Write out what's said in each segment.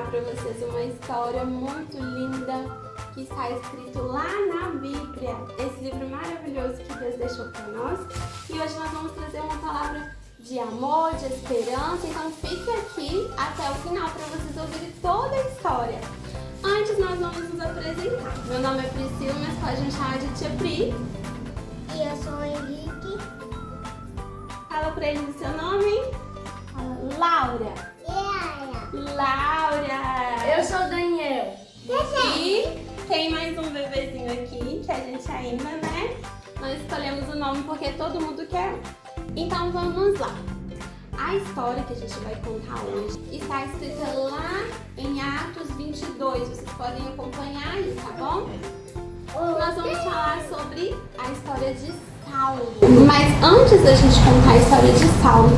para vocês uma história muito linda que está escrito lá na Bíblia. Esse livro maravilhoso que Deus deixou para nós. E hoje nós vamos trazer uma palavra de amor, de esperança. Então fique aqui até o final para vocês ouvirem toda a história. Antes nós vamos nos apresentar. Meu nome é Priscila, mas pode me chamar de Tia Pri. E eu sou o Henrique. Fala pra eles o seu nome. Fala, Laura. Laura. Eu sou o Daniel. E tem mais um bebezinho aqui que a gente ainda, né? Nós escolhemos o nome porque todo mundo quer um. Então vamos lá. A história que a gente vai contar hoje está escrita lá em Atos 22. Vocês podem acompanhar aí, tá bom? Nós vamos falar sobre a história de Saulo. Mas antes da gente contar a história de Saulo,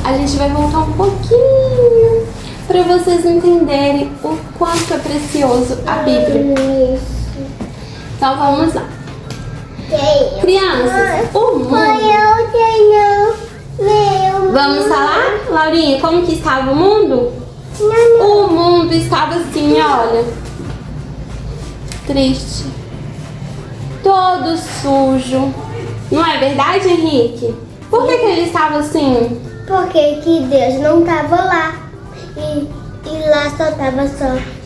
a gente vai voltar um pouquinho para vocês entenderem o quanto é precioso a Bíblia. Então vamos lá. Crianças, o mundo... Vamos falar, Laurinha, como que estava o mundo? O mundo estava assim, olha. Triste. Todo sujo. Não é verdade, Henrique? Por que ele estava assim? Porque que Deus não estava lá. E lá só estava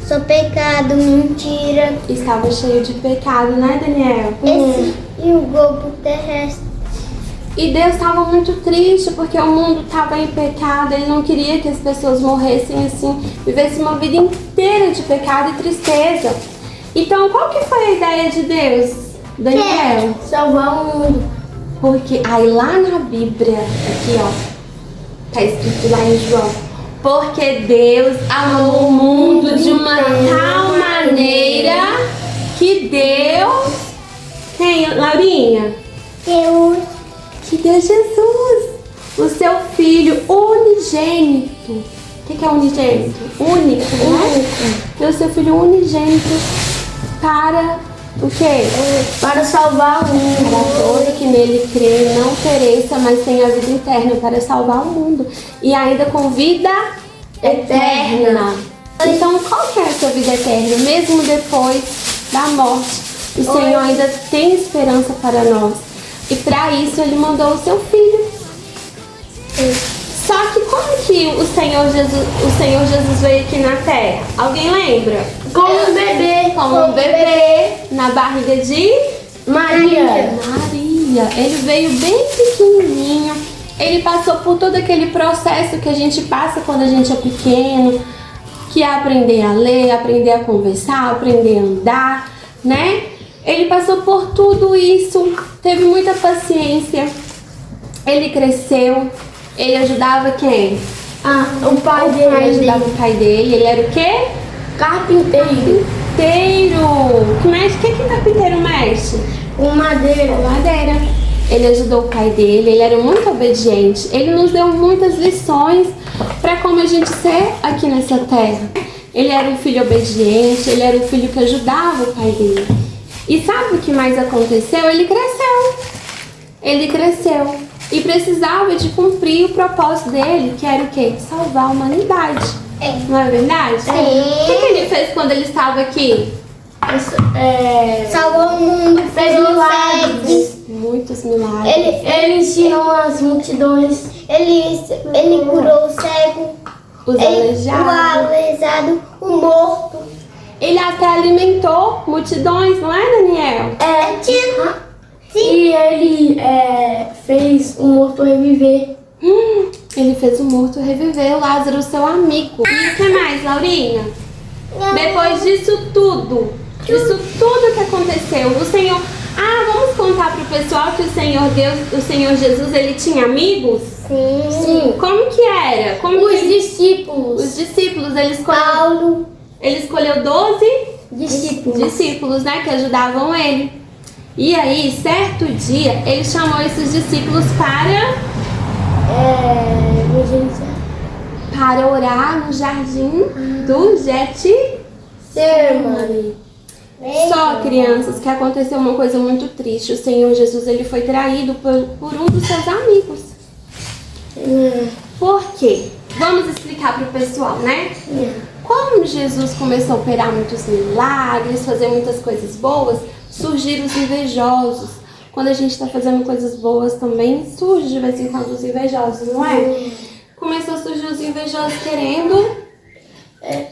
só pecado, mentira. Estava cheio de pecado, né, Daniel? E o globo terrestre. E Deus estava muito triste porque o mundo estava em pecado. Ele não queria que as pessoas morressem assim, vivessem uma vida inteira de pecado e tristeza. Então, qual que foi a ideia de Deus, Daniel? Salvar o mundo. Porque aí lá na Bíblia, aqui ó, tá escrito lá em João, porque Deus amou o mundo de uma tal maneira que deu... Quem, Laurinha? Deus. Que deu Jesus, o seu Filho unigênito. O que é unigênito? Único, né? Deu seu Filho unigênito para o quê? Para salvar o mundo. Para todo que nele crê não pereça, mas tenha a vida eterna, para salvar o mundo. E ainda com vida eterna. Então, qual que é essa vida eterna? Mesmo depois da morte, o Senhor ainda tem esperança para nós. E para isso Ele mandou o seu Filho. Só que como que o Senhor Jesus veio aqui na Terra? Alguém lembra? Como um bebê. Como um bebê na barriga de Maria. Ele veio bem pequenininho. Ele passou por todo aquele processo que a gente passa quando a gente é pequeno, que é aprender a ler, aprender a conversar, aprender a andar, né? Ele passou por tudo isso, teve muita paciência. Ele cresceu. Ele ajudava quem? O pai dele. Ele ajudava o pai dele. Ele era o quê? Carpinteiro. O que carpinteiro mexe? Com madeira. Com madeira. Ele ajudou o pai dele. Ele era muito obediente. Ele nos deu muitas lições para como a gente ser aqui nessa terra. Ele era um filho obediente. Ele era um filho que ajudava o pai dele. E sabe o que mais aconteceu? Ele cresceu e precisava de cumprir o propósito dele, que era o quê? Salvar a humanidade. Não é verdade? Sim. O que ele fez quando ele estava aqui? Salvou o mundo, fez milagres. Muitos milagres. Ele ensinou as multidões. Ele curou o cego, Os o aleijados. aleijado, o morto. Ele até alimentou multidões, não é, Daniel? Sim. E ele fez o morto reviver. Ele fez o morto reviver, o Lázaro, seu amigo. E o que mais, Laurinha? Depois disso tudo que aconteceu, o Senhor... vamos contar pro pessoal que o Senhor Jesus, ele tinha amigos? Sim. Como que era? Discípulos. Os discípulos, ele escolheu... Paulo. Ele escolheu 12 discípulos, né, que ajudavam ele. E aí, certo dia, ele chamou esses discípulos para orar no jardim do Getsemane. Só, crianças, que aconteceu uma coisa muito triste. O Senhor Jesus, ele foi traído por um dos seus amigos. Por quê? Vamos explicar para o pessoal, né? Como Jesus começou a operar muitos milagres, fazer muitas coisas boas, surgiram os invejosos. Quando a gente está fazendo coisas boas também, surge de vez em quando os invejosos, não é? Começou a surgir os invejosos querendo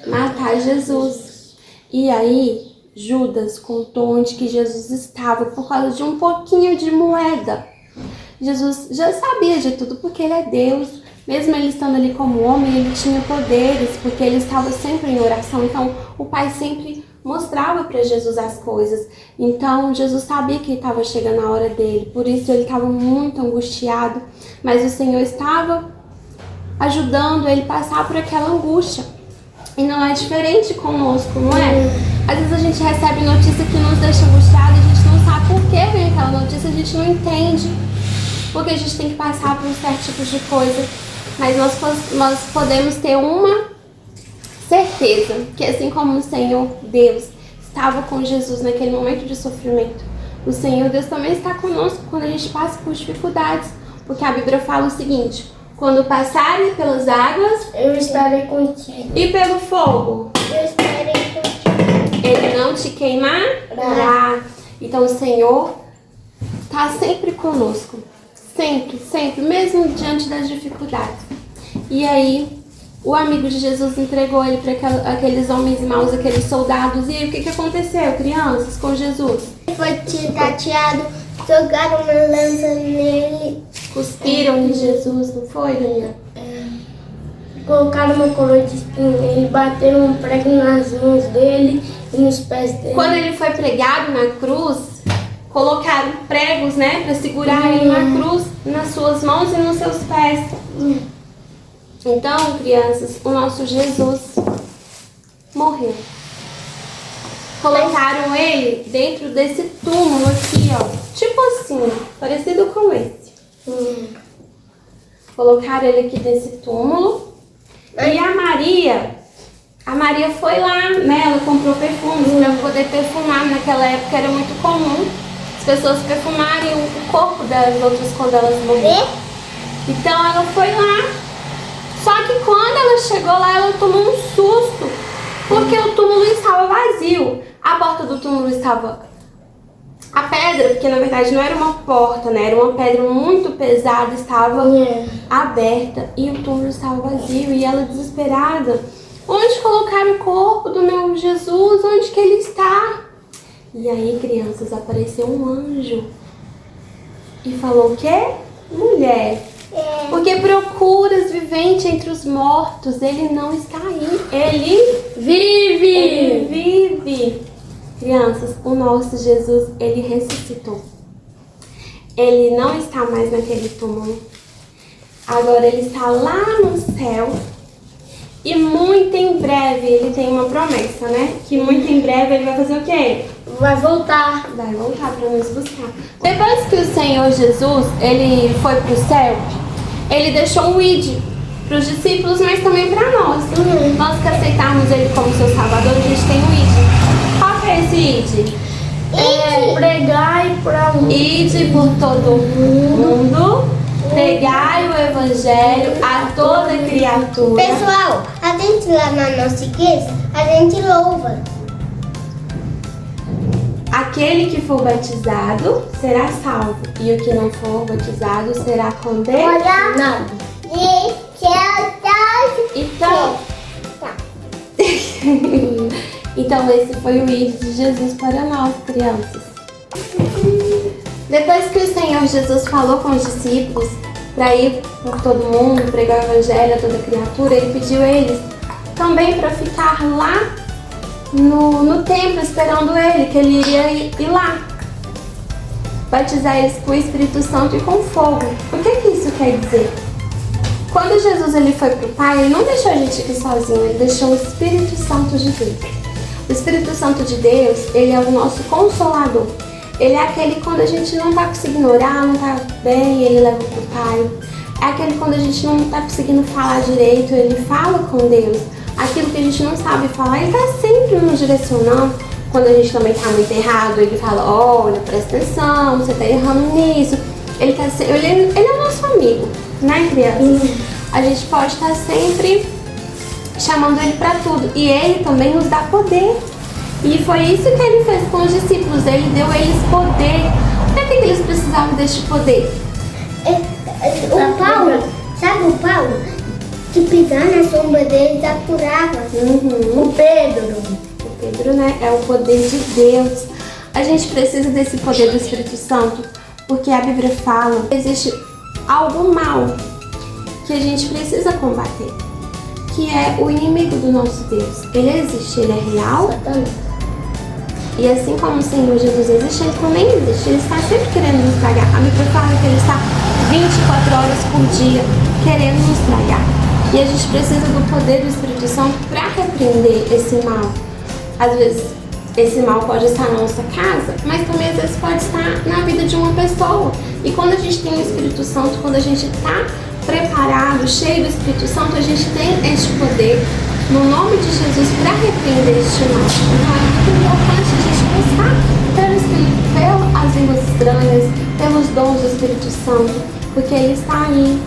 matar Jesus. E aí, Judas contou onde que Jesus estava por causa de um pouquinho de moeda. Jesus já sabia de tudo porque ele é Deus. Mesmo ele estando ali como homem, ele tinha poderes, porque ele estava sempre em oração. Então, o Pai sempre mostrava para Jesus as coisas. Então, Jesus sabia que estava chegando a hora dele. Por isso, ele estava muito angustiado. Mas o Senhor estava ajudando ele a passar por aquela angústia. E não é diferente conosco, não é? Às vezes a gente recebe notícia que nos deixa angustiado, a gente não sabe por que vem aquela notícia, a gente não entende. Porque a gente tem que passar por um certo tipo de coisa. Mas nós podemos ter uma certeza, que assim como o Senhor Deus estava com Jesus naquele momento de sofrimento, o Senhor Deus também está conosco quando a gente passa por dificuldades. Porque a Bíblia fala o seguinte: quando passarem pelas águas, eu estarei contigo. E pelo fogo, Eu estarei contigo. ele não te queimará. Então o Senhor está sempre conosco. Sempre, sempre, mesmo diante das dificuldades. E aí, o amigo de Jesus entregou ele para aqueles homens maus, aqueles soldados. E aí, o que aconteceu, crianças, com Jesus? Foi tateado, jogaram uma lança nele. Cuspiram em Jesus, não foi, Daniel? Colocaram uma coroa de espinho nele, bateram um prego nas mãos dele e nos pés dele. Quando ele foi pregado na cruz, colocaram pregos, né, para segurar ele na cruz, nas suas mãos e nos seus pés. Então, crianças, o nosso Jesus morreu. Colocaram ele dentro desse túmulo aqui, ó, tipo assim, parecido com esse. Colocaram ele aqui nesse túmulo. E a Maria foi lá, né, ela comprou perfumes para poder perfumar. Naquela época era muito comum as pessoas perfumarem o corpo das outras quando elas morriam. Então ela foi lá. Só que quando ela chegou lá, ela tomou um susto, porque o túmulo estava vazio. A porta do túmulo estava... A pedra, porque na verdade não era uma porta, né? Era uma pedra muito pesada, estava aberta e o túmulo estava vazio. E ela desesperada: onde colocaram o corpo do meu Jesus? Onde que ele está? E aí, crianças, apareceu um anjo e falou: o quê? Mulher, porque procuras vivente entre os mortos? Ele não está aí, ele vive! Ele vive! Crianças, o nosso Jesus, ele ressuscitou. Ele não está mais naquele túmulo. Agora ele está lá no céu. E muito em breve, ele tem uma promessa, né? Que muito em breve ele vai fazer o quê? Vai voltar. Vai voltar para nos buscar. Depois que o Senhor Jesus, ele foi para o céu, ele deixou um id para os discípulos, mas também para nós. Nós que aceitarmos ele como seu salvador, a gente tem um id. Qual que é esse id? Pregai para o mundo. Ide por todo mundo, pregai o evangelho a toda criatura. Pessoal, a gente lá na nossa igreja, a gente louva. Aquele que for batizado será salvo, e o que não for batizado será condenado. Então esse foi o id de Jesus para nós, crianças. Depois que o Senhor Jesus falou com os discípulos para ir por todo mundo, pregar o evangelho a toda criatura, ele pediu a eles também para ficar lá no templo esperando ele, que ele iria ir lá batizar eles com o Espírito Santo e com fogo. O que isso quer dizer? Quando Jesus ele foi para o Pai, ele não deixou a gente aqui sozinho, ele deixou o Espírito Santo de Deus. O Espírito Santo de Deus, ele é o nosso consolador. Ele é aquele quando a gente não está conseguindo orar, não está bem, ele leva para o Pai. É aquele quando a gente não está conseguindo falar direito, ele fala com Deus. Aquilo que a gente não sabe falar, ele está sempre nos direcionando. Quando a gente também está muito errado, ele fala: olha, presta atenção, você está errando nisso. Ele é o nosso amigo, né, crianças? A gente pode estar sempre chamando ele para tudo. E ele também nos dá poder. E foi isso que ele fez com os discípulos. Ele deu a eles poder. Para que eles precisavam deste poder? O Paulo, sabe o Paulo? Que pisar na sombra dele já curava. O Pedro. O Pedro, né? É o poder de Deus. A gente precisa desse poder do Espírito Santo, porque a Bíblia fala que existe algo mal que a gente precisa combater, que é o inimigo do nosso Deus. Ele existe, ele é real. E assim como o Senhor Jesus existe, ele também existe. Ele está sempre querendo nos tragar. A Bíblia fala que ele está 24 horas por dia querendo nos tragar. E a gente precisa do poder do Espírito Santo para repreender esse mal. Às vezes, esse mal pode estar na nossa casa, mas também às vezes pode estar na vida de uma pessoa. E quando a gente tem o Espírito Santo, quando a gente está preparado, cheio do Espírito Santo, a gente tem este poder no nome de Jesus para repreender este mal. Então é muito importante a gente buscar pelo Espírito, pelas línguas estranhas, pelos dons do Espírito Santo, porque ele está aí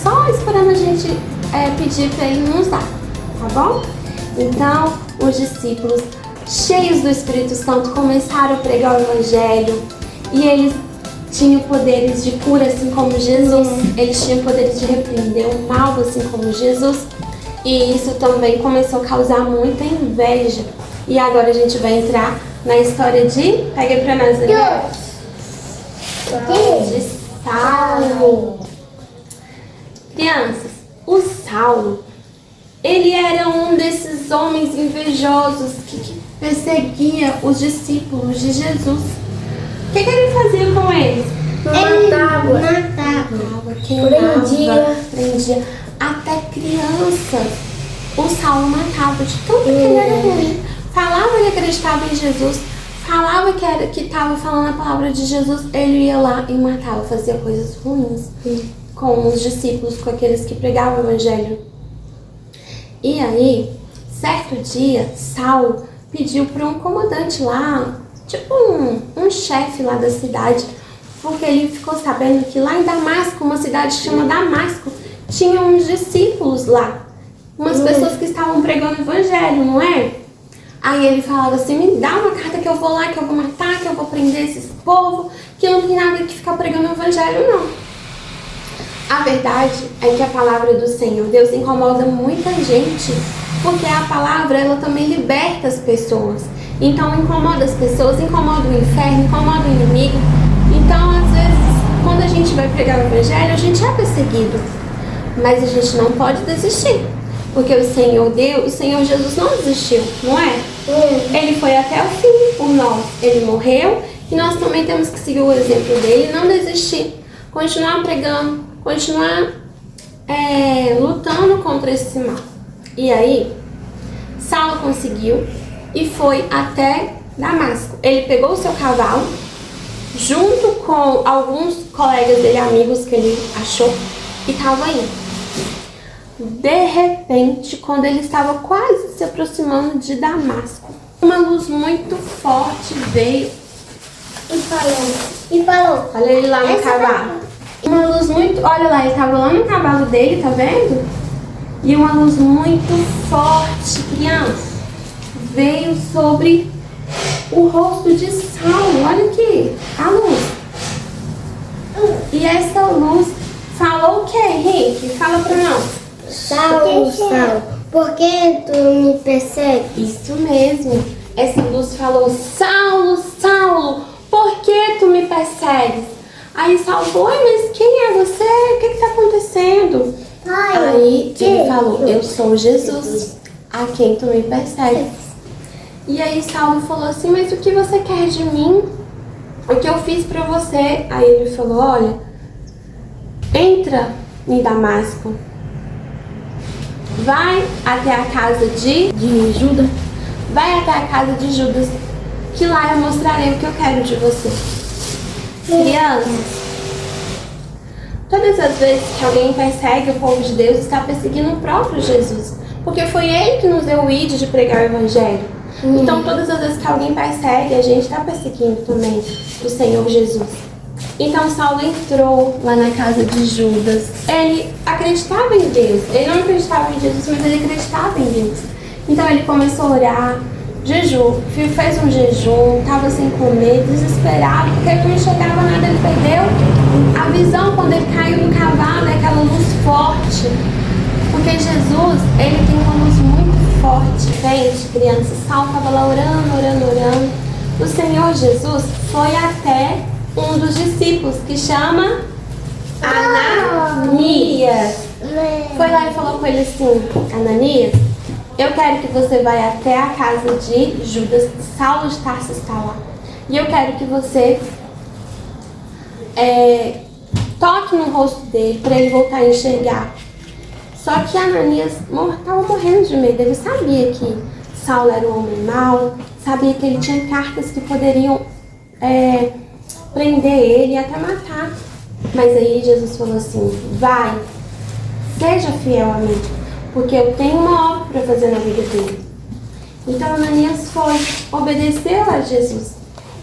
só esperando a gente pedir para ele nos dar, tá bom? Então os discípulos, cheios do Espírito Santo, começaram a pregar o Evangelho e eles tinham poderes de cura assim como Jesus, eles tinham poderes de repreender o mal assim como Jesus, e isso também começou a causar muita inveja. E agora a gente vai entrar na história de... Pega aí pra nós, Daniel. De Saulo. Crianças, o Saulo, ele era um desses homens invejosos que perseguia os discípulos de Jesus. O que ele fazia com eles? Matava, queimava, prendia. Até crianças o Saulo matava, de tanto que ele era ruim. Falava que acreditava em Jesus, falava que estava falando a palavra de Jesus, ele ia lá e matava, fazia coisas ruins com os discípulos, com aqueles que pregavam o Evangelho. E aí, certo dia, Saulo pediu para um comandante lá, tipo um chefe lá da cidade, porque ele ficou sabendo que lá em Damasco, uma cidade que chama Damasco, tinha uns discípulos lá, umas pessoas que estavam pregando o Evangelho, não é? Aí ele falava assim, me dá uma carta que eu vou lá, que eu vou matar, que eu vou prender esses povos, que não tem nada que ficar pregando o Evangelho, não. A verdade é que a palavra do Senhor, Deus, incomoda muita gente, porque a palavra, ela também liberta as pessoas. Então incomoda as pessoas, incomoda o inferno, incomoda o inimigo. Então às vezes, quando a gente vai pregar o Evangelho, a gente é perseguido. Mas a gente não pode desistir, porque o Senhor Deus, o Senhor Jesus não desistiu, não é? Ele foi até o fim por nós, ele morreu e nós também temos que seguir o exemplo dele, não desistir, continuar pregando, continuar lutando contra esse mal. E aí, Saulo conseguiu e foi até Damasco. Ele pegou o seu cavalo, junto com alguns colegas dele, amigos que ele achou, e estava indo. De repente, quando ele estava quase se aproximando de Damasco, uma luz muito forte veio E falou. Olha ele lá no cavalo. Uma luz muito... Olha lá, ele estava lá no cavalo dele, tá vendo? E uma luz muito forte, criança, veio sobre o rosto de Saulo. Olha aqui, a luz. E essa luz falou o que, Henrique? Fala pra nós. Saulo, Saulo, por que tu me persegue? Isso mesmo. Essa luz falou, Saulo, Saulo, por que tu me persegues? Aí Saulo falou, mas quem é você? O que está acontecendo? Aí ele falou, eu sou Jesus, a quem tu me persegues. E aí Saulo falou assim, mas o que você quer de mim? O que eu fiz pra você? Aí ele falou, olha, entra em Damasco, vai até a casa de Judas, vai até a casa de Judas, que lá eu mostrarei o que eu quero de você. Crianças, todas as vezes que alguém persegue o povo de Deus, está perseguindo o próprio Jesus, porque foi ele que nos deu o ID de pregar o Evangelho. Então todas as vezes que alguém persegue, a gente está perseguindo também o Senhor Jesus. Então Saulo entrou lá na casa de Judas. Ele acreditava em Deus. Ele não acreditava em Jesus, mas ele acreditava em Deus. Então ele começou a orar, fez um jejum, estava sem comer, desesperado, porque ele não enxergava nada, ele perdeu a visão quando ele caiu no cavalo, é aquela luz forte. Porque Jesus, ele tem uma luz muito forte, entende, criança? Saulo estava lá orando. O Senhor Jesus foi até um dos discípulos, que chama Ananias. Foi lá e falou com ele assim: Ananias, eu quero que você vá até a casa de Judas. Saulo de Tarso está lá. E eu quero que você toque no rosto dele para ele voltar a enxergar. Só que Ananias estava morrendo de medo. Ele sabia que Saulo era um homem mau, sabia que ele tinha cartas que poderiam prender ele e até matar. Mas aí Jesus falou assim: vai, seja fiel a mim, porque eu tenho uma obra para fazer na vida dele. Então Ananias foi, obedeceu a Jesus.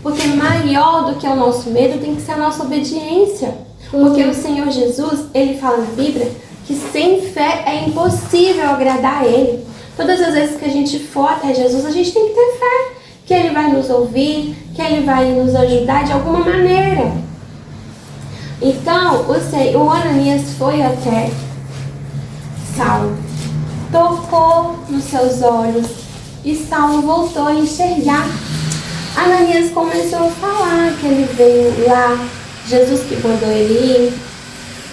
Porque maior do que o nosso medo tem que ser a nossa obediência. Porque o Senhor Jesus, ele fala na Bíblia que sem fé é impossível agradar a Ele. Todas as vezes que a gente for até Jesus, a gente tem que ter fé que Ele vai nos ouvir, que Ele vai nos ajudar de alguma maneira. Então, o Ananias foi até Saulo, tocou nos seus olhos e Saulo voltou a enxergar. Ananias começou a falar que ele veio lá, Jesus que mandou ele ir.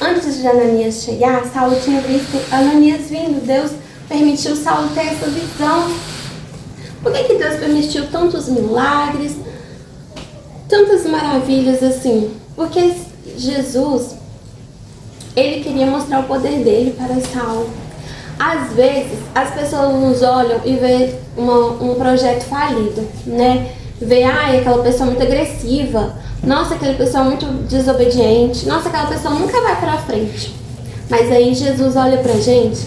Antes de Ananias chegar, Saulo tinha visto Ananias vindo. Deus permitiu Saulo ter essa visão. Por que Deus permitiu tantos milagres, tantas maravilhas assim? Porque Jesus, ele queria mostrar o poder dele para Saulo. Às vezes, as pessoas nos olham e vê um projeto falido, né? Vê, aquela pessoa muito agressiva. Nossa, aquela pessoa muito desobediente. Nossa, aquela pessoa nunca vai pra frente. Mas aí Jesus olha pra gente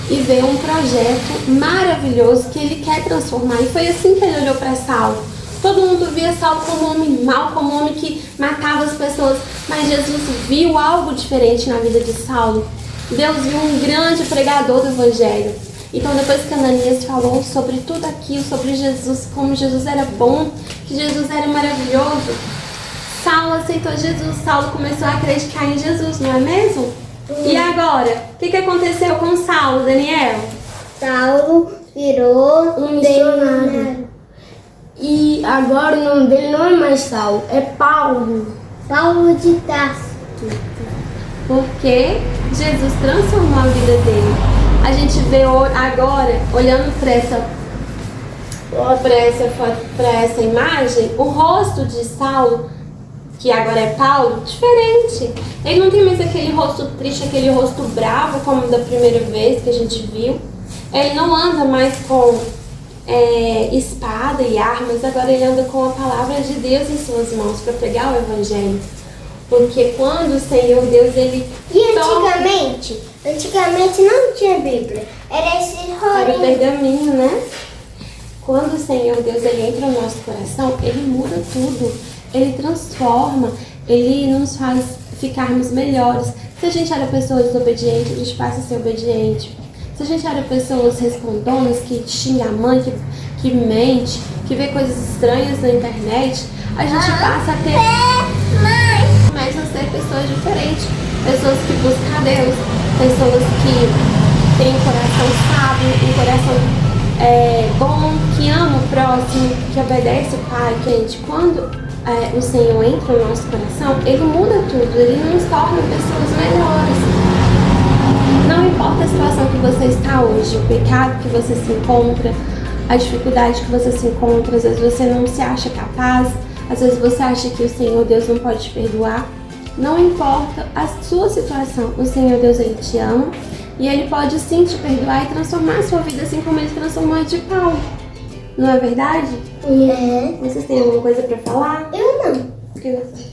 e vê um projeto maravilhoso que ele quer transformar. E foi assim que ele olhou pra Saulo. Todo mundo via Saulo como um homem mau, como um homem que matava as pessoas. Mas Jesus viu algo diferente na vida de Saulo. Deus viu um grande pregador do Evangelho. Então depois que Ananias falou sobre tudo aquilo, sobre Jesus, como Jesus era bom, que Jesus era maravilhoso, Saulo aceitou Jesus. Saulo começou a acreditar em Jesus, não é mesmo? E agora, o que aconteceu com Saulo, Daniel? Saulo virou um missionário. E agora o nome dele não é mais Saulo, é Paulo. Paulo de Tarso. Porque Jesus transformou a vida dele. A gente vê agora, olhando para essa imagem, o rosto de Saulo, que agora é Paulo, diferente. Ele não tem mais aquele rosto triste, aquele rosto bravo, como da primeira vez que a gente viu. Ele não anda mais com espada e armas, agora ele anda com a palavra de Deus em suas mãos para pregar o Evangelho. Porque quando o Senhor Deus, ele... E antigamente não tinha Bíblia, era esse Era o rolinho. pergaminho, né? Quando o Senhor Deus, ele entra no nosso coração, ele muda tudo. Ele transforma, ele nos faz ficarmos melhores. Se a gente era pessoa desobediente, a gente passa a ser obediente. Se a gente era pessoas respondonas, que xinga a mãe, que mente, que vê coisas estranhas na internet, a gente passa a ter... Começam a ser pessoas diferentes. Pessoas que buscam a Deus. Pessoas que têm um coração sábio, um coração bom, que ama o próximo, que obedece o Pai. Gente, quando o Senhor entra no nosso coração, Ele muda tudo. Ele nos torna pessoas melhores. Não importa a situação que você está hoje, o pecado que você se encontra, a dificuldade que você se encontra, às vezes você não se acha capaz, às vezes você acha que o Senhor Deus não pode te perdoar. Não importa a sua situação, o Senhor Deus, Ele te ama e Ele pode sim te perdoar e transformar a sua vida assim como Ele transformou a de Paulo. Não é verdade? É. Vocês têm alguma coisa pra falar? Eu não. O que você...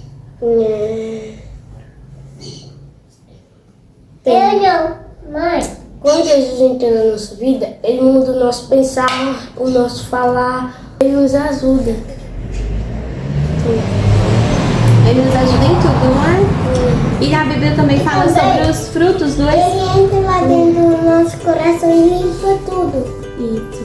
Eu não. Mãe. Quando Jesus entra na nossa vida, Ele muda o nosso pensar, o nosso falar, Ele nos ajuda. Ele nos ajuda em tudo, não é? E a Bíblia também fala sobre os frutos do Espírito. Ele entra lá dentro do nosso coração e limpa tudo. Isso.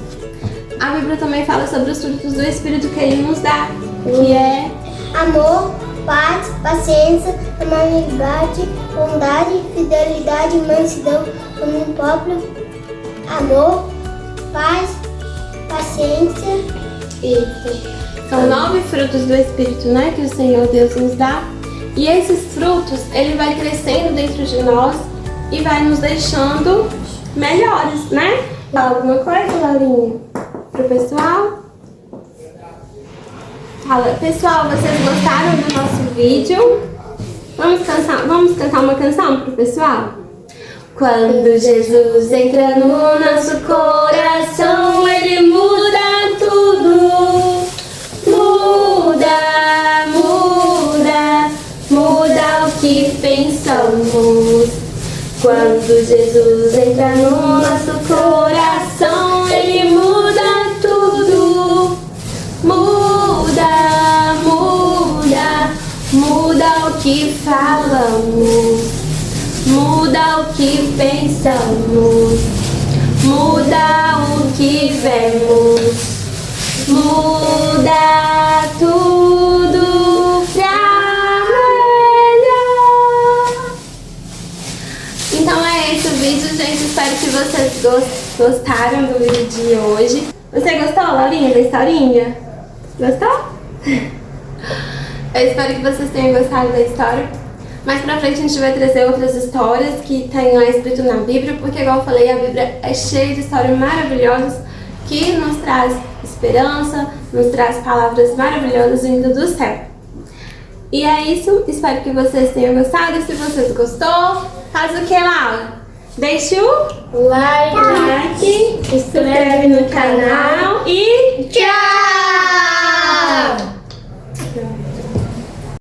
A Bíblia também fala sobre os frutos do Espírito que Ele nos dá, que é Amor, paz, paciência, amabilidade, bondade, fidelidade, mansidão, domínio próprio. Amor, paz, paciência. isso. São 9 frutos do Espírito, né, que o Senhor Deus nos dá. E esses frutos, Ele vai crescendo dentro de nós e vai nos deixando melhores, né? Fala alguma coisa, Laurinha? Pro pessoal? Fala, pessoal, vocês gostaram do nosso vídeo? Vamos cantar uma canção pro pessoal? Quando Jesus entra no nosso coração, Ele muda tudo. Muda o que pensamos. Quando Jesus entra no nosso coração, Ele muda tudo. Muda o que falamos. Muda o que pensamos. Muda o que vemos. Muda tudo pra melhor. Então é esse o vídeo, gente. Espero que vocês gostaram do vídeo de hoje. Você gostou, Laurinha, da historinha? Gostou? Eu espero que vocês tenham gostado da história. Mais pra frente a gente vai trazer outras histórias que tem lá escrito na Bíblia, porque igual eu falei, a Bíblia é cheia de histórias maravilhosas que nos traz esperança, nos traz palavras maravilhosas vindo do céu. E é isso, espero que vocês tenham gostado. Se vocês gostou, faz o que, Laura? Deixa o Like, like, se inscreve no canal e tchau!